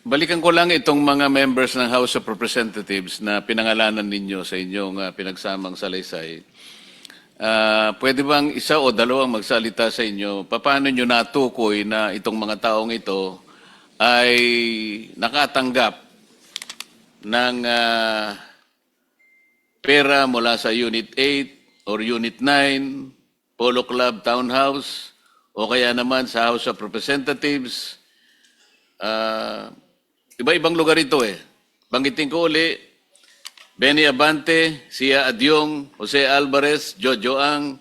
Balikan ko lang itong mga members ng House of Representatives na pinangalanan ninyo sa inyong pinagsamang salaysay. Pwede bang isa o dalawang magsalita sa inyo? Paano nyo natukoy na itong mga taong ito ay nakatanggap ng pera mula sa Unit 8 or Unit 9, Polo Club Townhouse, o kaya naman sa House of Representatives? Iba-ibang lugar ito eh. Banggitin ko uli, Benny Abante, Sia Adyong, Jose Alvarez, Jojo Ang,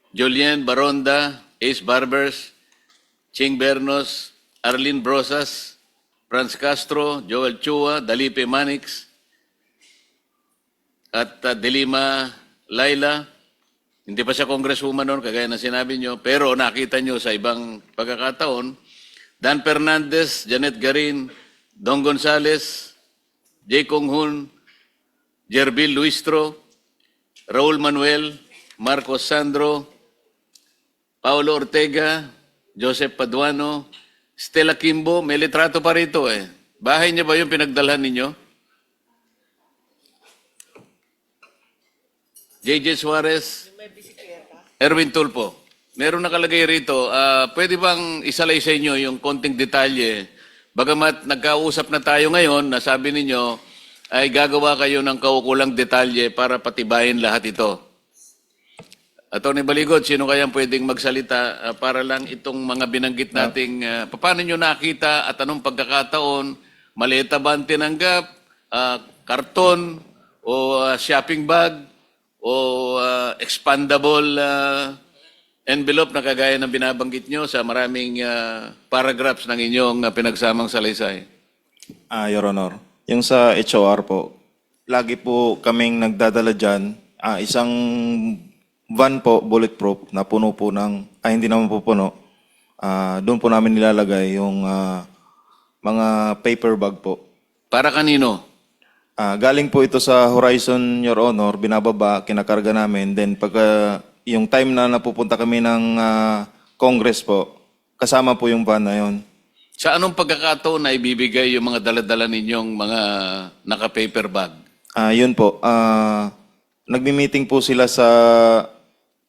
Julien Baronda, Ace Barbers, Ching Bernos, Arlene Brosas, Franz Castro, Joel Chua, Dalipe Manix, at Delima Laila. Hindi pa siya congresswoman noon, kagaya na sinabi nyo, pero nakita nyo sa ibang pagkakataon, Dan Fernandez, Janet Garin, Don Gonzales, J. Kong Hun, Jerbil Luistro, Raul Manuel, Marcos Sandro, Paulo Ortega, Joseph Paduano, Stella Kimbo, may litrato pa rito eh. Bahay niya ba yung pinagdalhan ninyo? JJ Suarez, Erwin Tulpo. Meron nakalagay rito, pwede bang isalay sa inyo yung konting detalye? Bagamat nagkausap na tayo ngayon, na sabi ninyo ay gagawa kayo ng kaukulang detalye para patibayin lahat ito. Atty. Baligot, sino kayang pwedeng magsalita para lang itong mga binanggit nating, paano nyo nakita at anong pagkakataon, maleta ba ang tinanggap, karton, o shopping bag, o expandable envelope na kagaya ng binabanggit nyo sa maraming paragraphs ng inyong pinagsamang salaysay? Your Honor, yung sa HOR po, lagi po kaming nagdadala dyan, isang van po, bulletproof, na puno po ng, hindi naman po puno, doon po namin nilalagay yung mga paper bag po. Para kanino? Galing po ito sa Horizon, Your Honor, binababa, kinakarga namin, then pagka yung time na napupunta kami ng Congress po, kasama po yung van na yun. Sa anong pagkakataon na ibibigay yung mga daladala ninyong mga naka-paper bag? Yun po. Nagmi-meeting po sila sa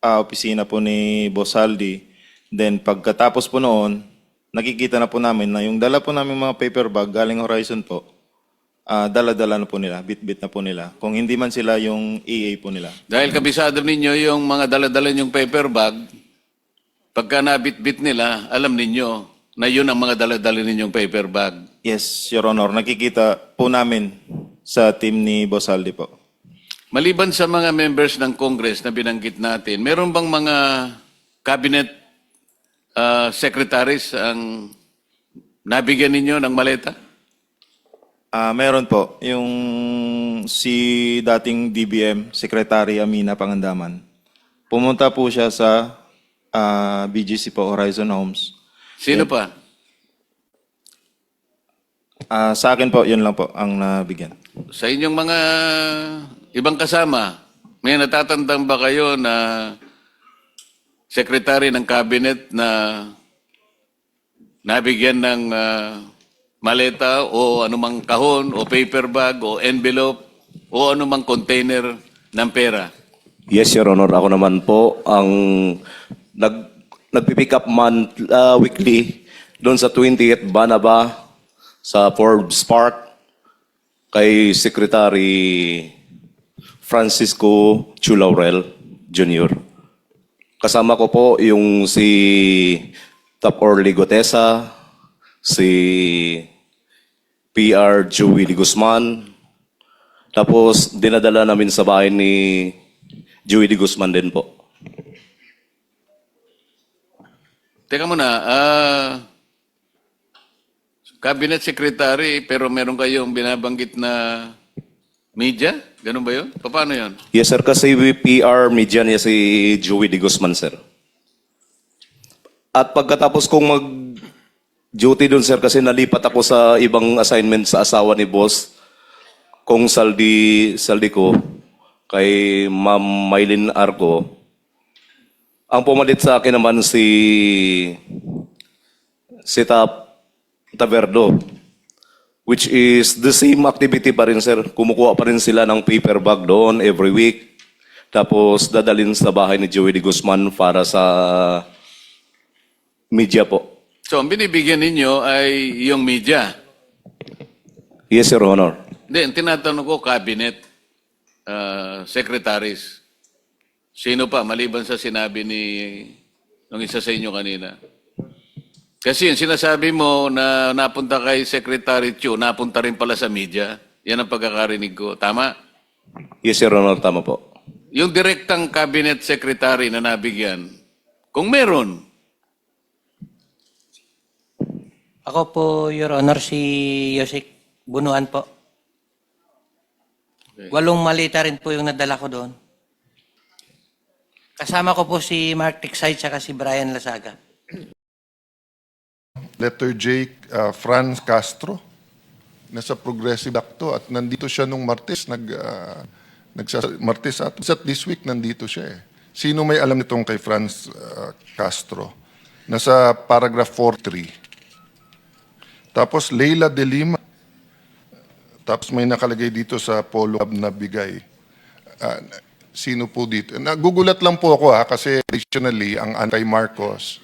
opisina po ni Boss Aldi. Then pagkatapos po noon, nakikita na po namin na yung dala po namin mga paper bag galing Horizon po, dala-dala na po nila, bit-bit na po nila. Kung hindi man sila yung EA po nila. Dahil kabisado ninyo yung mga daladala ninyong paper bag, pagka nabit-bit nila, alam ninyo na yun ang mga daladala ninyong paper bag. Yes, Your Honor. Nakikita po namin sa team ni Boss Aldi po. Maliban sa mga members ng Congress na binanggit natin, meron bang mga cabinet secretaries ang nabigyan ninyo ng maleta? Meron po. Yung si dating DBM, Secretary Amina Pangandaman. Pumunta po siya sa BGC po, Horizon Homes. Sino pa? Sa akin po, yun lang po ang nabigyan. Sa inyong mga ibang kasama, may natatandang ba kayo na secretary ng cabinet na nabigyan ng maleta o anumang kahon o paper bag o envelope o anumang container ng pera? Yes, Your Honor. Ako naman po ang nagpipick up weekly doon sa 20th Banaba sa Forbes Park kay Secretary Francisco Chu Laurel Jr. Kasama ko po yung si Top Orly Gotesa, si PR Joey de Guzman, tapos dinadala namin sa bahay ni Joey de Guzman din po. Teka muna, cabinet secretary pero meron kayong binabanggit na media? Ganun ba yun? Paano yun? Yes, sir. Kasi PR media niya si Joey de Guzman, sir. At pagkatapos kong mag-duty doon, sir, kasi nalipat ako sa ibang assignment sa asawa ni boss, kung saldi ko, kay Ma'am Maylin Arco. Ang pumalit sa akin naman si Taverdo. Which is the same activity pa rin, sir. Kumukuha pa rin sila ng paper bag doon every week. Tapos dadalhin sa bahay ni Joey De Guzman para sa media po. So, ang binibigyan ninyo ay yung media. Yes, Your Honor. Hindi, ang tinatanong ko, cabinet, secretaries. Sino pa, maliban sa sinabi ng isa sa inyo kanina? Kasi yung sinasabi mo na napunta kay Secretary Chu, napunta rin pala sa media. Yan ang pagkakarinig ko. Tama? Yes, Your Honor. Tama po. Yung direktang cabinet secretary na nabigyan, kung meron, Ako po, Your Honor, si Yosek Bunuan po. Okay. 8 malita rin po yung nadala ko doon. Kasama ko po si Mark Tiksay at si Brian Lasaga. Letter J, Franz Castro. Nasa Progressive Acto at nandito siya nung Martes. Martes at this week nandito siya eh. Sino may alam nitong kay Franz Castro? Nasa paragraph 43. Tapos Leila de Lima. Tapos may nakalagay dito sa Polo Hub na bigay. Sino po dito? Nagugulat lang po ako kasi additionally, ang anti-Marcos,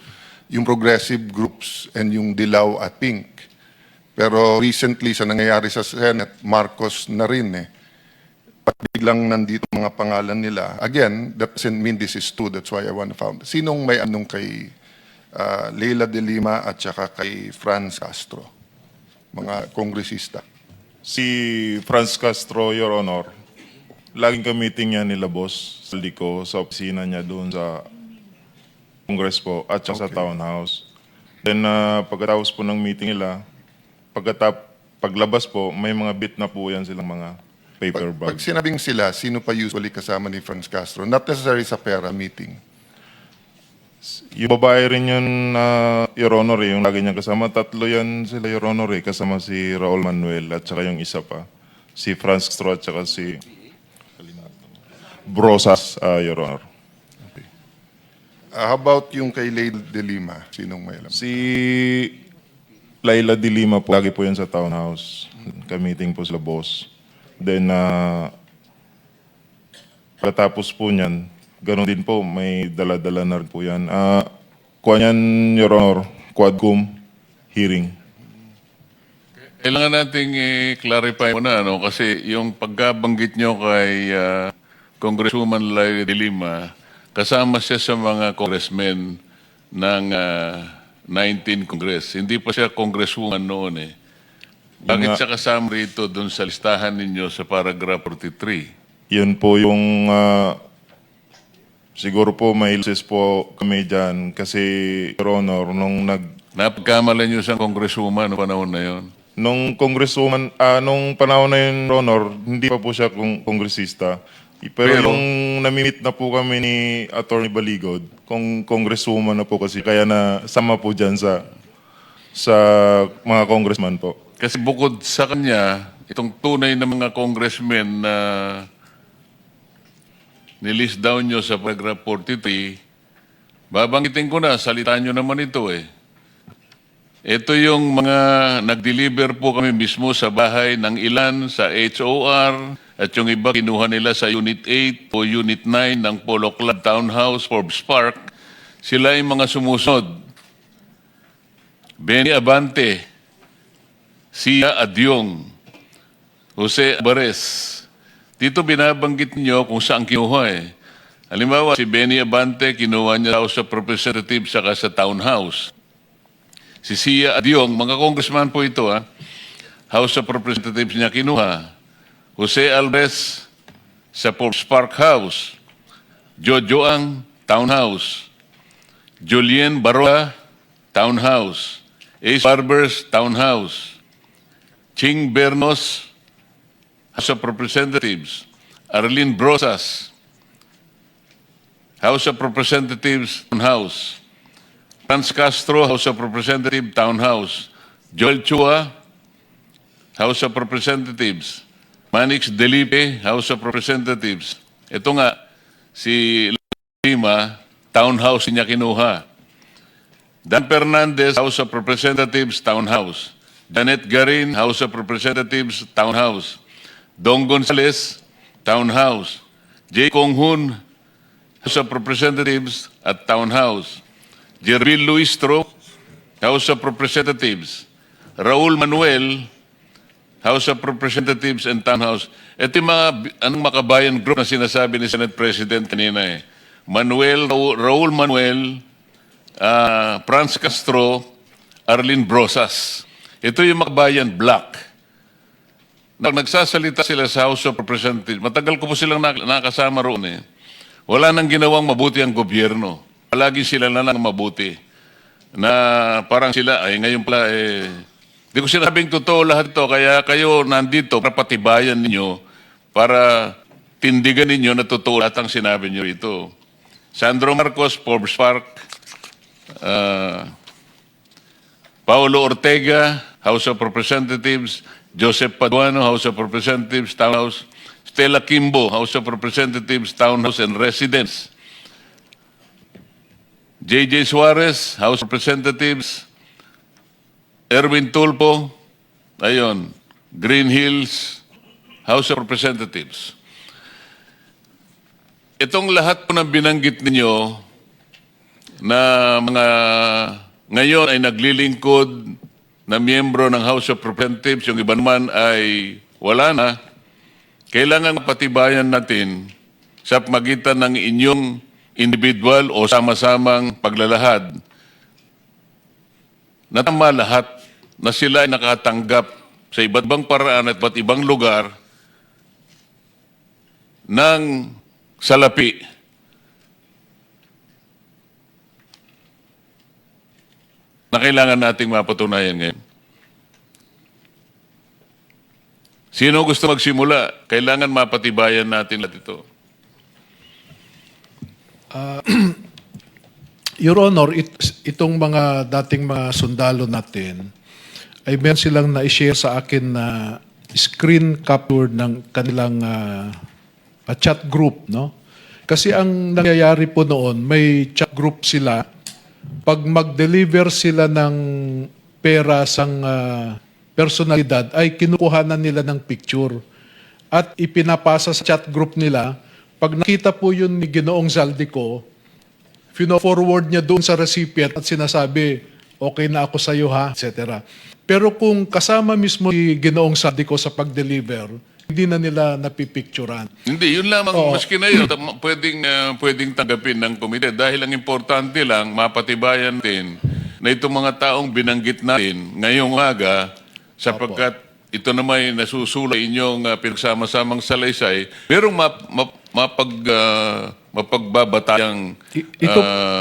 yung progressive groups and yung Dilaw at Pink. Pero recently, sa nangyayari sa Senate, Marcos na rin eh. Pag biglang nandito mga pangalan nila. Again, that doesn't mean this is true. That's why I want to found. Sinong may anong kay Leila de Lima at saka kay Franz Castro? Mga kongresista. Si Franz Castro, Your Honor, laging ka-meeting niya nila boss sa Lico, sa opisina niya doon sa Congress po at saka sa townhouse. Then pagkatapos po ng meeting nila, paglabas po, may mga bit na po yan silang mga paper Pag bag. sinabing sila, sino pa usually kasama ni Franz Castro? Not necessarily sa pera meeting. Yung babae rin yun, Your Honor, yung lagi niya kasama. 3 yan sila, Your Honor, kasama si Raul Manuel at saka yung isa pa. Si Franz Castro at saka si Brosas, Your Honor. How about yung kay Leila de Lima? Sinong may alam? Si Laila de Lima po, lagi po yan sa townhouse. Ka-meeting po sila boss. Then, pagkatapos po niyan, ganoon din po, may dala-dala na rin po yan. Kuha niyan, Your Honor, Quadcom hearing. kailangan nating i-clarify muna, ano? Kasi yung pagkabanggit nyo kay Congresswoman Laila de Lima, kasama siya sa mga congressmen ng 19 Congress. Hindi pa siya congresswoman noon eh. Bakit siya kasama rito doon sa listahan ninyo sa paragraph 43? Yun po yung, siguro po may lisis po kami dyan kasi, Your Honor, Napagkamalan nyo siyang congresswoman noong panahon na yon. nung congresswoman, nung panahon na yun, Your Honor, hindi pa po siya kongresista. Pero nung namimit na po kami ni Attorney Baligod, congresswoman na po kasi, kaya na sama po dyan sa mga congressman po. Kasi bukod sa kanya, itong tunay na mga congressmen na nilist down nyo sa paragraph 43, babanggitin ko na, salitaan nyo naman ito eh. Ito yung mga nag-deliver po kami mismo sa bahay ng ilan sa HOR at yung iba kinuha nila sa Unit 8 o Unit 9 ng Polo Club Townhouse, Forbes Park. Sila yung mga sumusunod. Benny Abante, Sia Adyong, Jose Alvarez. Dito binabanggit niyo kung saan kinuha eh. Halimbawa, si Benny Abante, kinuha niya sa House of Representatives saka sa Townhouse. Si Sia Adyong, mga congressman po ito ha, House of Representatives niya kinuha. Jose Alvarez sa Forbes Park House. Jojo Ang, Townhouse. Julien Baroa, Townhouse. Ace Barbers, Townhouse. Ching Bernos, House of Representatives. Arlene Brosas, House of Representatives, Townhouse. Franz Castro, House of Representatives, Townhouse. Joel Chua, House of Representatives. Manix Delipe, House of Representatives. Ito nga, si Lima, Townhouse niya kinuha. Dan Fernandez, House of Representatives, Townhouse. Janet Garin, House of Representatives, Townhouse. Dong Gonzales, Townhouse. J. Kong-hun, House of Representatives at Townhouse. Jervil Luistro, House of Representatives. Raul Manuel, House of Representatives and Townhouse. Ito yung mga anong makabayan group na sinasabi ni Senate President kanina eh. Raul Manuel, Franz Castro, Arlene Brosas. Ito yung makabayan black. Nagsasalita sila sa House of Representatives. Matagal ko po silang nakasama roon eh. Wala nang ginawang mabuti ang gobyerno. Palagi sila na lang mabuti. Na parang sila, ay ngayon pala eh, di ko sinabing totoo lahat ito, kaya kayo nandito para patibayan ninyo, para tindigan ninyo na totoo lahat ang sinabi nyo ito. Sandro Marcos, Forbes Park, Paulo Ortega, House of Representatives, Joseph Paduano, House of Representatives, Townhouse, Stella Kimbo, House of Representatives, Townhouse and Residence, J.J. Suarez, House of Representatives, Erwin Tulpo, ayun, Green Hills, House of Representatives. Itong lahat po ng binanggit ninyo na mga ngayon ay naglilingkod na miyembro ng House of Representatives, yung iba naman ay wala na, kailangan patibayan natin sa pagitan ng inyong individual o sama-samang paglalahad na tama lahat na sila ay nakatanggap sa iba't ibang paraan at iba't ibang lugar ng salapi. Na kailangan nating mapatunayan ngayon. Sino gusto magsimula? Kailangan mapatibayan natin lahat ito. Your Honor, itong mga dating mga sundalo natin, ay meron silang na-share sa akin na screen capture ng kanilang chat group, no? Kasi ang nangyayari po noon, may chat group sila. Pag mag-deliver sila ng pera sa personalidad, ay kinukuhanan nila ng picture at ipinapasa sa chat group nila. Pag nakita po yun ni Ginoong Zaldico, fino-forward niya doon sa recipient at sinasabi, okay na ako sa iyo ha, etc. Pero kung kasama mismo si Ginoong Zaldico sa pag-deliver, hindi na nila napipicturan. Hindi, yun lamang, maski na yun, pwedeng tanggapin ng komite. Dahil ang importante lang, mapatibayan natin na itong mga taong binanggit natin ngayong umaga, sapagkat ito naman ay nasusulay inyong pinagsama-samang salaysay, merong mapagbabatayang...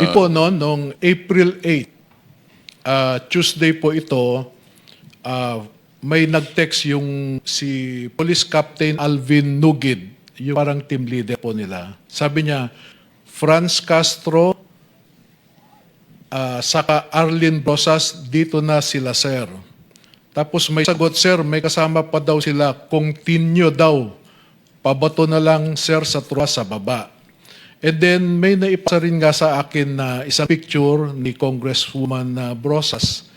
Ito no, noong April 8, Tuesday po ito, may nag-text yung si Police Captain Alvin Nugid, yung parang team leader po nila. Sabi niya, Franz Castro, saka Arlene Brosas, dito na sila, sir. Tapos may sagot, sir, may kasama pa daw sila, continue daw. Pabato na lang, sir, sa truwa sa baba. And then may naipasa rin nga sa akin na isang picture ni Congresswoman Brosas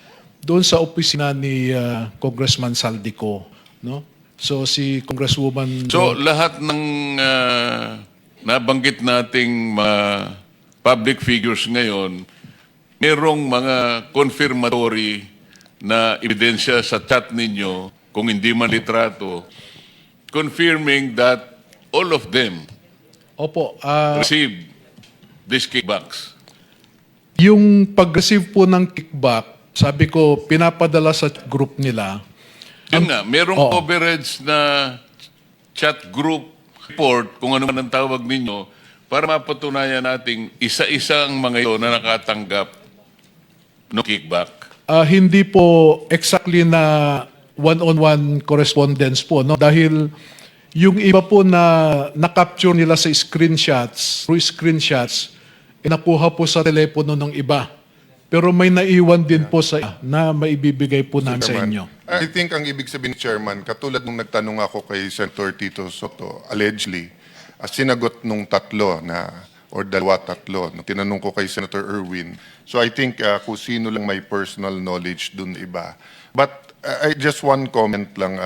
doon sa opisina ni Congressman Saldico, no? So si Congresswoman... So lahat ng nabanggit nating mga public figures ngayon, merong mga confirmatory na ebidensya sa chat ninyo, kung hindi man litrato, confirming that all of them Opo, received these kickbacks. yung pag-receive po ng kickback, sabi ko, pinapadala sa group nila. Yun nga, merong Oo. coverage na chat group report, kung ano man ang tawag ninyo, para mapatunayan nating isa-isang mga ito na nakatanggap ng kickback. Hindi po exactly na one-on-one correspondence po, no? Dahil yung iba po na na-capture nila sa screenshots, through screenshots, nakuha po sa telepono ng iba. Pero may naiwan din po sa na maibibigay po namin sa Chairman, inyo. I think ang ibig sabihin, Chairman, katulad nung nagtanong ako kay Senator Tito Soto, allegedly, sinagot nung tatlo na or dalawa, tatlo. No? Tinanong ko kay Senator Erwin. So I think kung sino lang may personal knowledge dun iba. But just one comment lang.